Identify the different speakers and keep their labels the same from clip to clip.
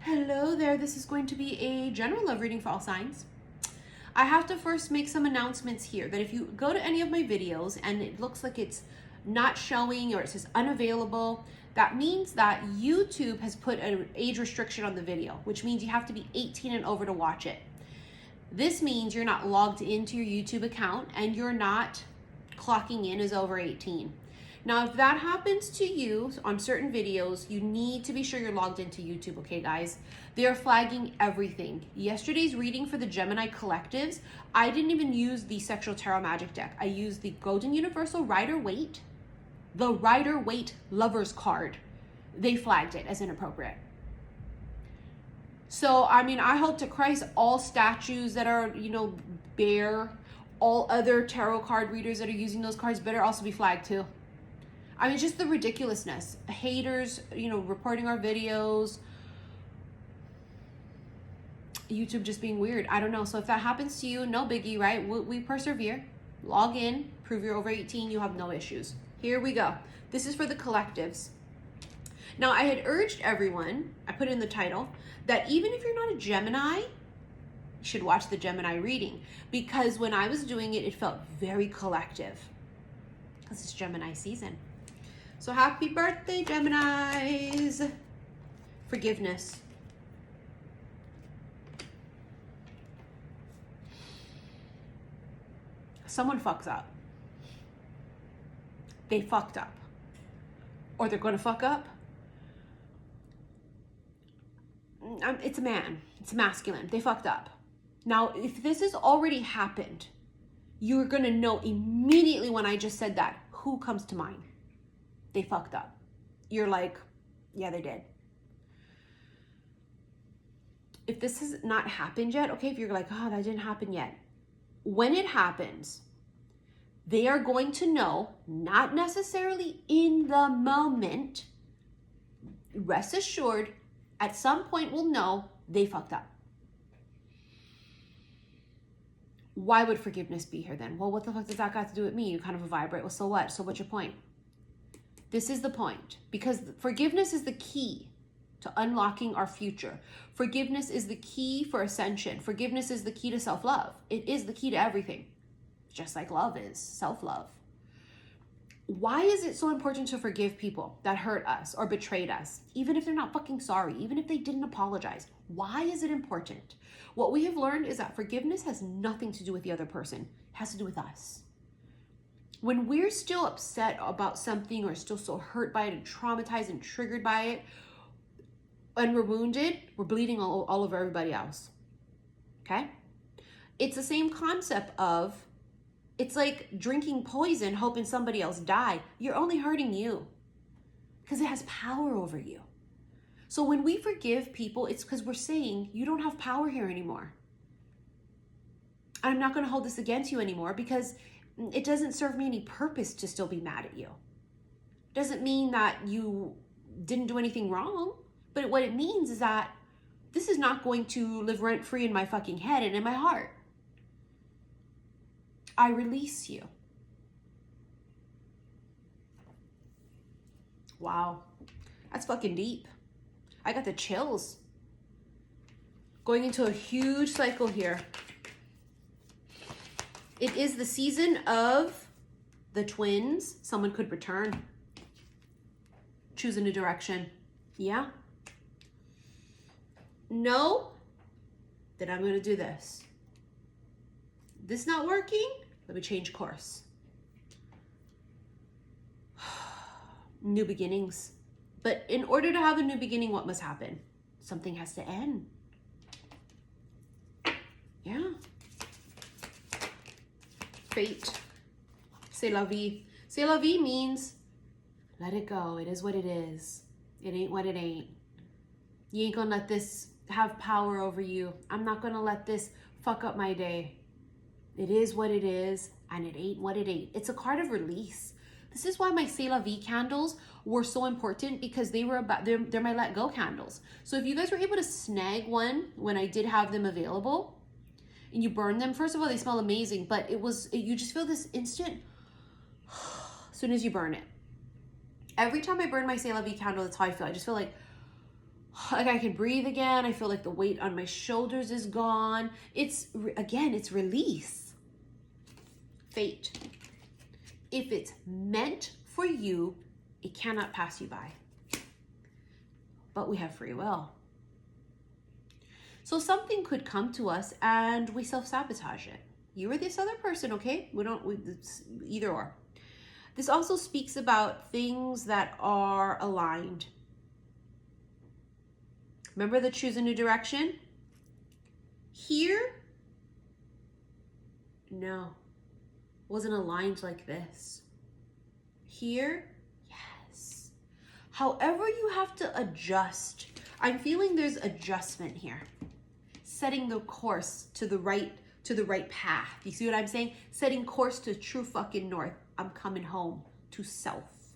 Speaker 1: Hello there, this is going to be a general love reading for all signs. I have to first make some announcements here that if you go to any of my videos and it looks like it's not showing or it says unavailable, that means that YouTube has put an age restriction on the video, which means you have to be 18 and over to watch it. This means you're not logged into your YouTube account and you're not clocking in as over 18. Now, if that happens to you on certain videos, you need to be sure you're logged into YouTube, okay, guys? They are flagging everything. Yesterday's reading for the Gemini collectives, I didn't even use the Sexual Tarot Magic deck. I used the Golden Universal Rider-Waite, the Rider-Waite Lovers card. They flagged it as inappropriate. So, I mean, I hope to Christ all statues that are, bare, all other tarot card readers that are using those cards better also be flagged too. I mean, just the ridiculousness. Haters, reporting our videos. YouTube just being weird. I don't know. So if that happens to you, no biggie, right? We persevere. Log in. Prove you're over 18. You have no issues. Here we go. This is for the collectives. Now, I had urged everyone, I put in the title, that even if you're not a Gemini, you should watch the Gemini reading. Because when I was doing it, it felt very collective. Because it's Gemini season. So happy birthday, Geminis. Forgiveness. Someone fucks up. They fucked up. Or they're going to fuck up. It's a man. It's masculine. They fucked up. Now, if this has already happened, you're going to know immediately when I just said that, who comes to mind? They fucked up. You're like, yeah, they did. If this has not happened yet, okay, if you're like, oh, that didn't happen yet. When it happens, they are going to know, not necessarily in the moment, rest assured, at some point we'll know they fucked up. Why would forgiveness be here then? Well, what the fuck does that got to do with me? You kind of vibrate. Well, so what? So what's your point? This is the point, because forgiveness is the key to unlocking our future. Forgiveness is the key for ascension. Forgiveness is the key to self-love. It is the key to everything, just like love is, self-love. Why is it so important to forgive people that hurt us or betrayed us, even if they're not fucking sorry, even if they didn't apologize? Why is it important? What we have learned is that forgiveness has nothing to do with the other person. It has to do with us. When we're still upset about something or still so hurt by it and traumatized and triggered by it, and we're wounded, we're bleeding all over everybody else. Okay? It's the same concept of, it's like drinking poison, hoping somebody else die. You're only hurting you because it has power over you. So when we forgive people, it's because we're saying, you don't have power here anymore. I'm not going to hold this against you anymore because it doesn't serve me any purpose to still be mad at you. It doesn't mean that you didn't do anything wrong, but what it means is that this is not going to live rent-free in my fucking head and in my heart. I release you. Wow, that's fucking deep. I got the chills. Going into a huge cycle here. It is the season of the twins. Someone could return. Choose a new direction. Yeah? No? Then I'm going to do this. This not working? Let me change course. New beginnings. But in order to have a new beginning, what must happen? Something has to end. Yeah. Fate. C'est la vie. C'est la vie means let it go. It is what it is. It ain't what it ain't. You ain't gonna let this have power over you. I'm not gonna let this fuck up my day. It is what it is, and it ain't what it ain't. It's a card of release. This is why my C'est la vie candles were so important, because they were about, they're my let go candles. So if you guys were able to snag one when I did have them available, and you burn them, first of all, they smell amazing, but you just feel this instant as soon as you burn it. Every time I burn my C'est la vie candle, that's how I feel. I just feel like, like I can breathe again. I feel like the weight on my shoulders is gone. It's, again, it's release. Fate. If it's meant for you, it cannot pass you by. But we have free will. So something could come to us and we self-sabotage it. You or this other person, okay? It's either or. This also speaks about things that are aligned. Remember the choose a new direction? Here, no, wasn't aligned like this. Here, yes. However, you have to adjust. I'm feeling there's adjustment here. Setting the course to the right path. You see what I'm saying? Setting course to true fucking north. I'm coming home to self.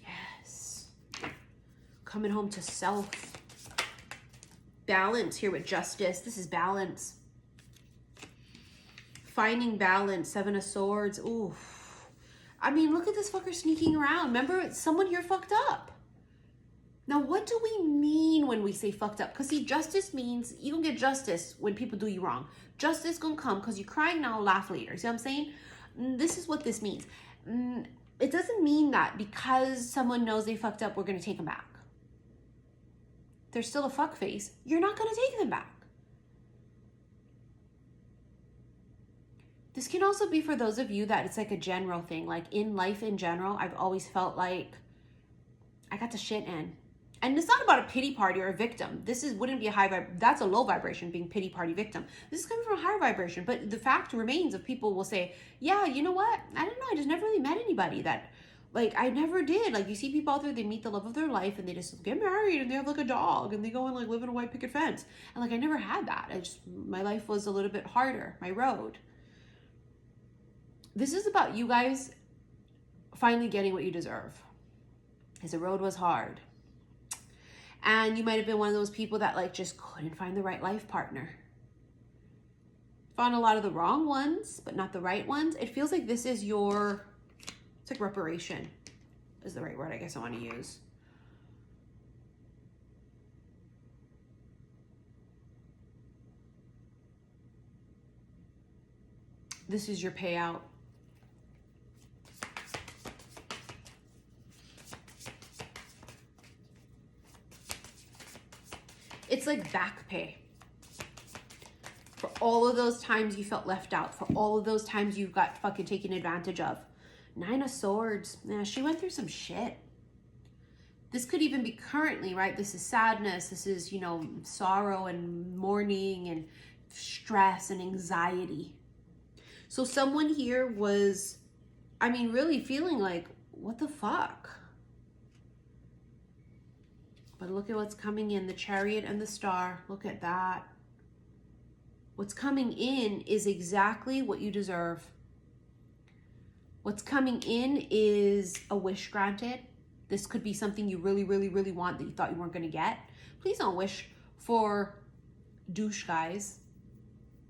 Speaker 1: Yes. Coming home to self. Balance here with justice. This is balance. Finding balance. 7 of Swords. Ooh. I mean, look at this fucker sneaking around. Remember, someone here fucked up. Now, what do we mean when we say fucked up? Because see, justice means you don't get justice when people do you wrong. Justice gonna come because you're crying now, laugh later. See what I'm saying? This is what this means. It doesn't mean that because someone knows they fucked up, we're gonna take them back. They're still a fuck face. You're not gonna take them back. This can also be for those of you that it's like a general thing. Like in life in general, I've always felt like I got the shit in. And it's not about a pity party or a victim. Wouldn't be a high vibration. That's a low vibration, being pity party victim. This is coming from a higher vibration. But the fact remains of people will say, yeah, you know what? I don't know. I just never really met anybody that, like, I never did. Like, you see people out there, they meet the love of their life and they just get married and they have like a dog and they go and like live in a white picket fence. And like, I never had that. My life was a little bit harder, my road. This is about you guys finally getting what you deserve. Because the road was hard. And you might have been one of those people that like just couldn't find the right life partner. Found a lot of the wrong ones, but not the right ones. It feels like this is it's like reparation is the right word I guess I want to use. This is your payout. It's like back pay. For all of those times you felt left out. For all of those times you got fucking taken advantage of. 9 of Swords. Yeah, she went through some shit. This could even be currently, right? This is sadness. This is, you know, sorrow and mourning and stress and anxiety. So someone here was, I mean, really feeling like, what the fuck? But look at what's coming in, the Chariot and the Star. Look at that. What's coming in is exactly what you deserve. What's coming in is a wish granted. This could be something you really, really, really want that you thought you weren't going to get. Please don't wish for douche guys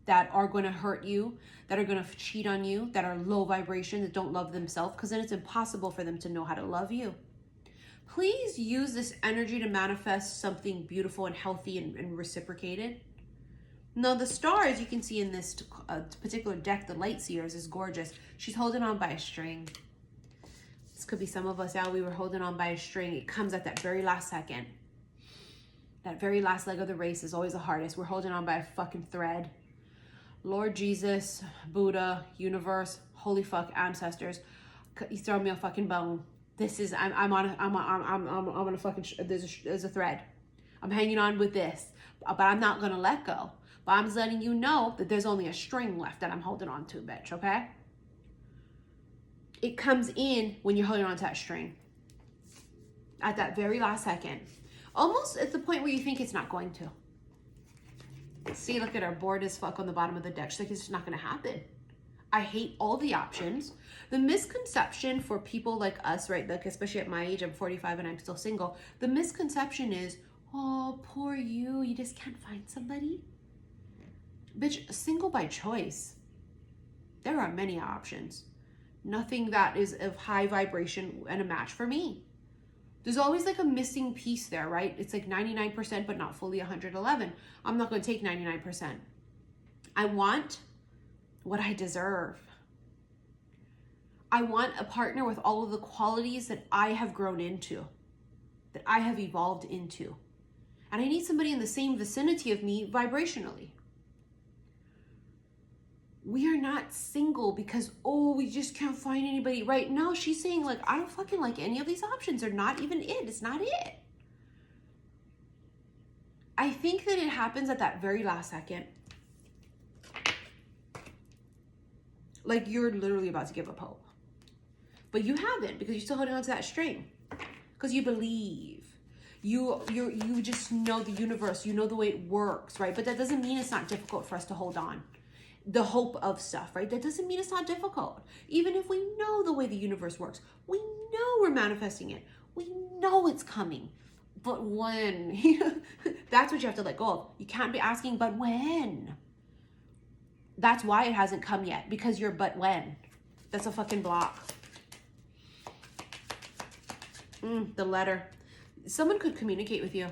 Speaker 1: that are going to hurt you, that are going to cheat on you, that are low vibration, that don't love themselves, because then it's impossible for them to know how to love you. Please use this energy to manifest something beautiful and healthy and reciprocated. Now, the star, as you can see in this particular deck, the Light Seers, is gorgeous. She's holding on by a string. This could be some of us out. We were holding on by a string. It comes at that very last second. That very last leg of the race is always the hardest. We're holding on by a fucking thread. Lord Jesus, Buddha, universe, holy fuck, ancestors, you throw me a fucking bone. This is, I'm on a fucking, there's a thread. I'm hanging on with this, but I'm not gonna let go. But I'm just letting you know that there's only a string left that I'm holding on to, bitch, okay? It comes in when you're holding on to that string. At that very last second. Almost at the point where you think it's not going to. See, look at her, bored as fuck on the bottom of the deck. She's like, it's just not gonna happen. I hate all the options. The misconception for people like us, right, like especially at my age, I'm 45 and I'm still single. The misconception is, oh, poor you, you just can't find somebody. Bitch, single by choice. There are many options. Nothing that is of high vibration and a match for me. There's always like a missing piece there, right? It's like 99%, but not fully 111. I'm not going to take 99%. I want what I deserve. I want a partner with all of the qualities that I have grown into, that I have evolved into. And I need somebody in the same vicinity of me vibrationally. We are not single because, oh, we just can't find anybody, right? No, she's saying like, I don't fucking like any of these options. They're not even it. It's not it. I think that it happens at that very last second. Like you're literally about to give up hope. But you haven't, because you're still holding on to that string. Because you believe. You just know the universe. You know the way it works, right? But that doesn't mean it's not difficult for us to hold on. The hope of stuff, right? That doesn't mean it's not difficult. Even if we know the way the universe works, we know we're manifesting it. We know it's coming. But when? That's what you have to let go of. You can't be asking, but when? That's why it hasn't come yet. Because you're but when. That's a fucking block. The letter. Someone could communicate with you.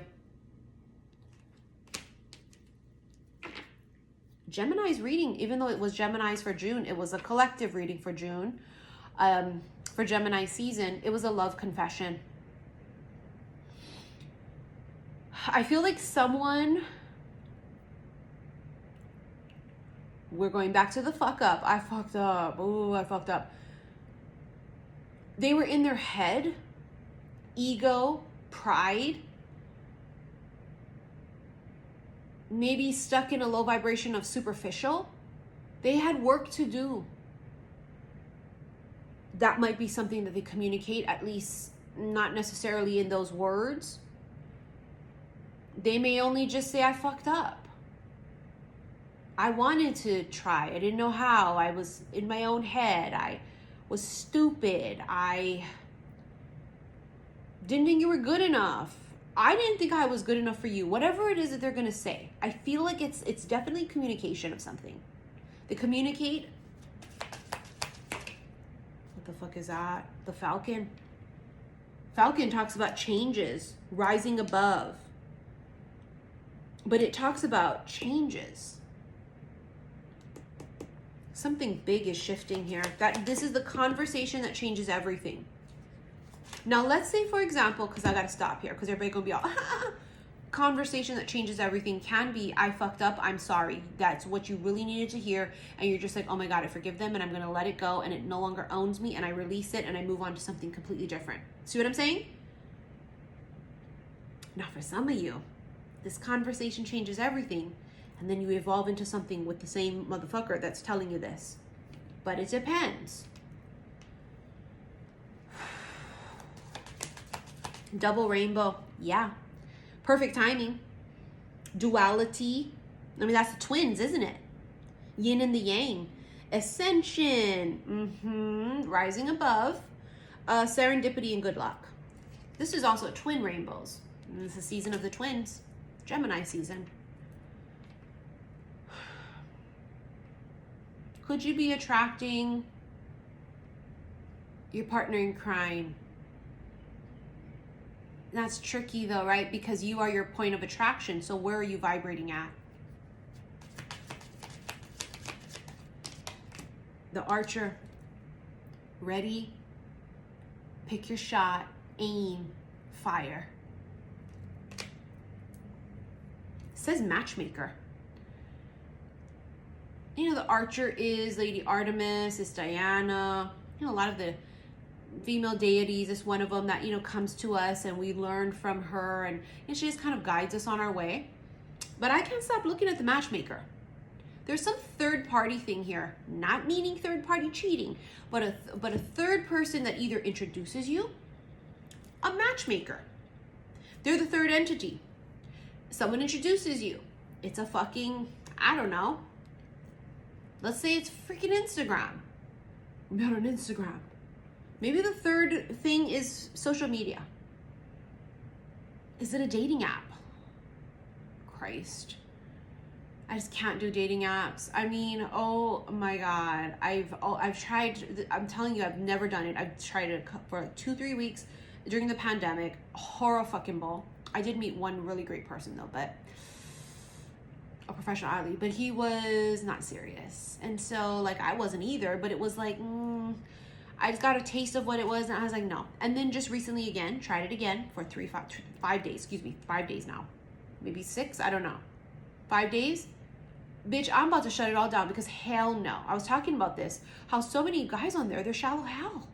Speaker 1: Gemini's reading, even though it was Gemini's for June, it was a collective reading for June. For Gemini season, it was a love confession. I feel like someone, we're going back to the fuck up. I fucked up. Ooh, I fucked up. They were in their head, ego, pride, maybe stuck in a low vibration of superficial. They had work to do. That might be something that they communicate, at least not necessarily in those words. They may only just say, I fucked up. I wanted to try. I didn't know how. I was in my own head. I was stupid. I didn't think you were good enough. I didn't think I was good enough for you. Whatever it is that they're going to say. I feel like it's definitely communication of something. They communicate. What the fuck is that? The Falcon. Falcon talks about changes, rising above. But it talks about changes. Something big is shifting here. This is the conversation that changes everything. Now, let's say, for example, because I got to stop here because everybody going to be all, conversation that changes everything can be, I fucked up, I'm sorry. That's what you really needed to hear. And you're just like, oh my God, I forgive them and I'm going to let it go and it no longer owns me and I release it and I move on to something completely different. See what I'm saying? Now, for some of you, this conversation changes everything and then you evolve into something with the same motherfucker that's telling you this. But it depends. Double rainbow, yeah. Perfect timing. Duality. I mean, that's the twins, isn't it? Yin and the yang. Ascension. Rising above. Serendipity and good luck. This is also twin rainbows. And it's the season of the twins. Gemini season. Could you be attracting your partner in crime? That's tricky though, right? Because you are your point of attraction. So where are you vibrating at? The Archer. Ready? Pick your shot. Aim. Fire. It says matchmaker. You know, the Archer is Lady Artemis, it's Diana. You know, a lot of the female deities is one of them that, you know, comes to us and we learn from her and she just kind of guides us on our way. But I can't stop looking at the matchmaker. There's some third party thing here, not meaning third party cheating, but a third person that either introduces you, a matchmaker. They're the third entity. Someone introduces you. It's a fucking, I don't know. Let's say it's freaking Instagram. I'm not on Instagram. Maybe the third thing is social media. Is it a dating app? Christ. I just can't do dating apps. I mean, oh my God. I've tried, I'm telling you, I've never done it. I've tried it for like 2-3 weeks during the pandemic, horrible. I did meet one really great person though, but a professional athlete, but he was not serious. And so like I wasn't either, but it was like, I just got a taste of what it was and I was like, no. And then just recently again, tried it again for 5 days, 5 days now. Maybe 6, I don't know. 5 days? Bitch, I'm about to shut it all down because hell no. I was talking about this, how so many guys on there, they're shallow hell.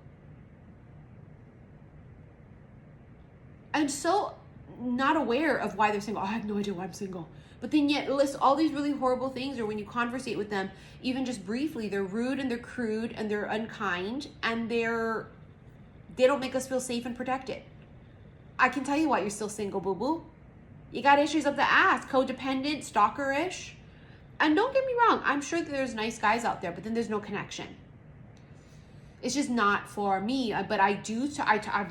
Speaker 1: I'm so not aware of why they're single. I have no idea why I'm single. But then yet list all these really horrible things, or when you conversate with them, even just briefly, they're rude and they're crude and they're unkind and they don't make us feel safe and protected. I can tell you why you're still single, boo-boo. You got issues up the ass, codependent, stalkerish. And don't get me wrong, I'm sure that there's nice guys out there, but then there's no connection. It's just not for me. But I do,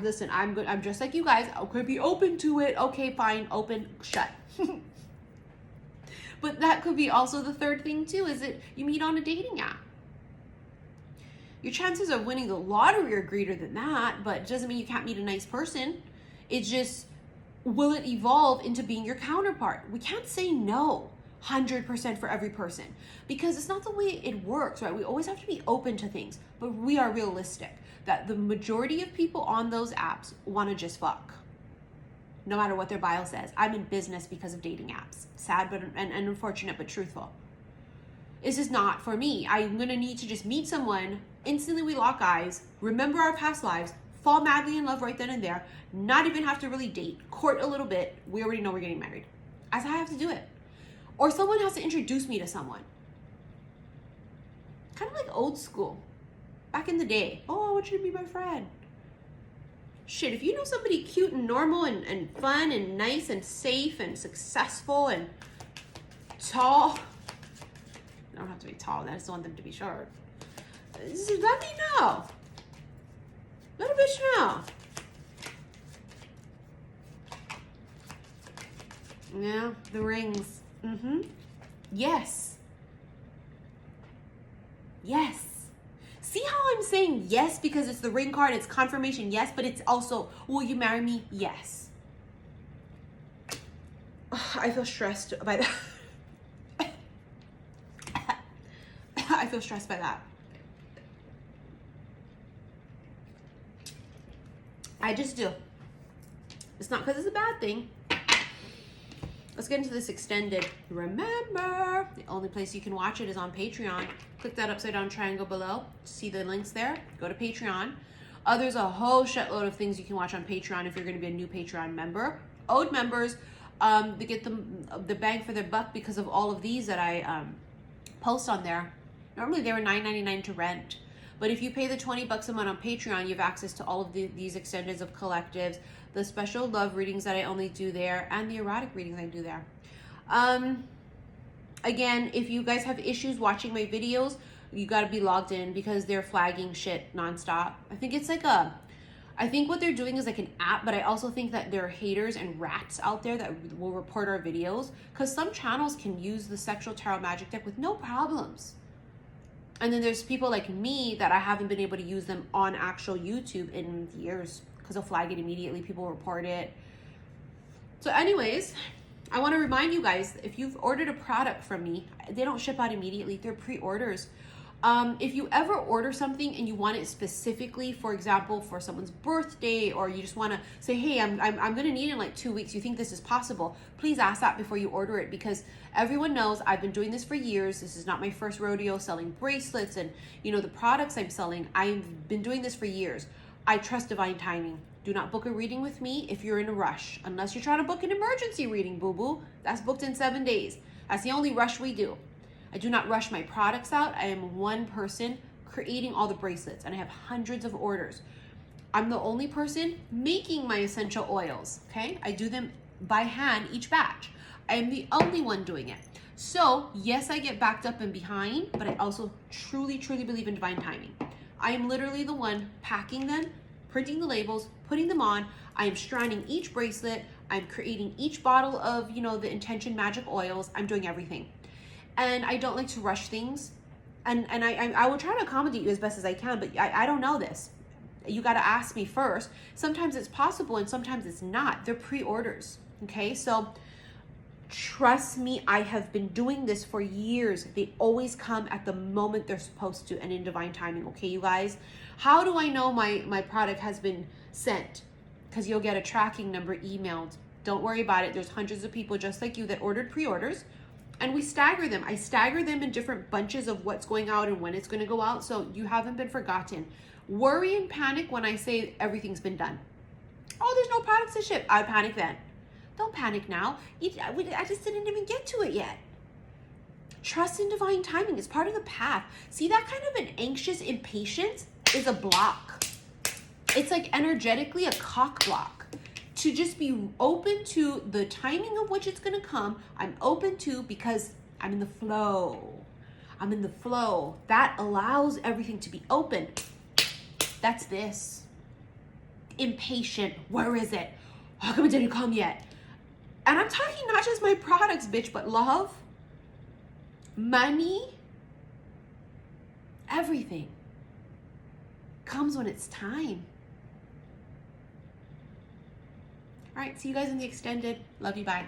Speaker 1: listen, I'm just like you guys. I could be open to it. Okay, fine, open, shut. But that could be also the third thing too, is that you meet on a dating app. Your chances of winning the lottery are greater than that, but it doesn't mean you can't meet a nice person. It's just, will it evolve into being your counterpart? We can't say no 100% for every person because it's not the way it works, right? We always have to be open to things, but we are realistic that the majority of people on those apps want to just fuck. No matter what their bio says. I'm in business because of dating apps. Sad but and unfortunate but truthful. This is not for me. I'm gonna need to just meet someone, instantly we lock eyes, remember our past lives, fall madly in love right then and there, not even have to really date, court a little bit, we already know we're getting married. As I have to do it. Or someone has to introduce me to someone. Kind of like old school. Back in the day. Oh, I want you to be my friend. Shit, if you know somebody cute and normal and fun and nice and safe and successful and tall. I don't have to be tall, I just want them to be short. Let me know. Let a bitch know. Yeah, the rings. Yes. Yes. See how I'm saying yes because it's the ring card, it's confirmation, yes, but it's also, will you marry me? Yes. I feel stressed by that. I feel stressed by that. I just do. It's not because it's a bad thing. Let's get into this extended. Remember, the only place you can watch it is on Patreon. Click that upside down triangle below. See the links there? Go to Patreon. There's a whole shitload of things you can watch on Patreon if you're going to be a new Patreon member. Old members, they get the bang for their buck because of all of these that I post on there. Normally they were $9.99 to rent. But if you pay the $20 a month on Patreon, you have access to all of these extendeds of collectives, the special love readings that I only do there, and the erotic readings I do there. Again, if you guys have issues watching my videos, you got to be logged in because they're flagging shit nonstop. I think it's like I think what they're doing is like an app, but I also think that there are haters and rats out there that will report our videos because some channels can use the sexual tarot magic deck with no problems. And then there's people like me that I haven't been able to use them on actual YouTube in years because they'll flag it immediately. People report it. So anyways, I want to remind you guys, if you've ordered a product from me, they don't ship out immediately. They're pre-orders. If you ever order something and you want it specifically, for example, for someone's birthday, or you just want to say, hey, I'm going to need it in like 2 weeks. You think this is possible? Please ask that before you order it because everyone knows I've been doing this for years. This is not my first rodeo selling bracelets and, you know, the products I'm selling. I've been doing this for years. I trust divine timing. Do not book a reading with me if you're in a rush. Unless you're trying to book an emergency reading, boo-boo. That's booked in 7 days. That's the only rush we do. I do not rush my products out. I am one person creating all the bracelets and I have hundreds of orders. I'm the only person making my essential oils, okay? I do them by hand each batch. I am the only one doing it. So yes, I get backed up and behind, but I also truly, truly believe in divine timing. I am literally the one packing them, printing the labels, putting them on. I am shrining each bracelet. I'm creating each bottle of, you know, the intention magic oils. I'm doing everything. And I don't like to rush things. And I will try to accommodate you as best as I can, but I don't know this. You got to ask me first. Sometimes it's possible and sometimes it's not. They're pre-orders. Okay, so trust me, I have been doing this for years. They always come at the moment they're supposed to and in divine timing. Okay, you guys, how do I know my product has been sent? Because you'll get a tracking number emailed. Don't worry about it. There's hundreds of people just like you that ordered pre-orders, and we stagger them. I stagger them in different bunches of what's going out and when it's going to go out, so you haven't been forgotten. Worry and panic when I say everything's been done. Oh, there's no products to ship. I panic then. Don't panic now. I just didn't even get to it yet. Trust in divine timing. It's part of the path. See, that kind of an anxious impatience is a block. It's like energetically a cock block. To just be open to the timing of which it's going to come. I'm open to because I'm in the flow. I'm in the flow. That allows everything to be open. That's this. Impatient. Where is it? How come it didn't come yet? And I'm talking not just my products, bitch, but love, money, everything comes when it's time. All right, see you guys in the extended. Love you, bye.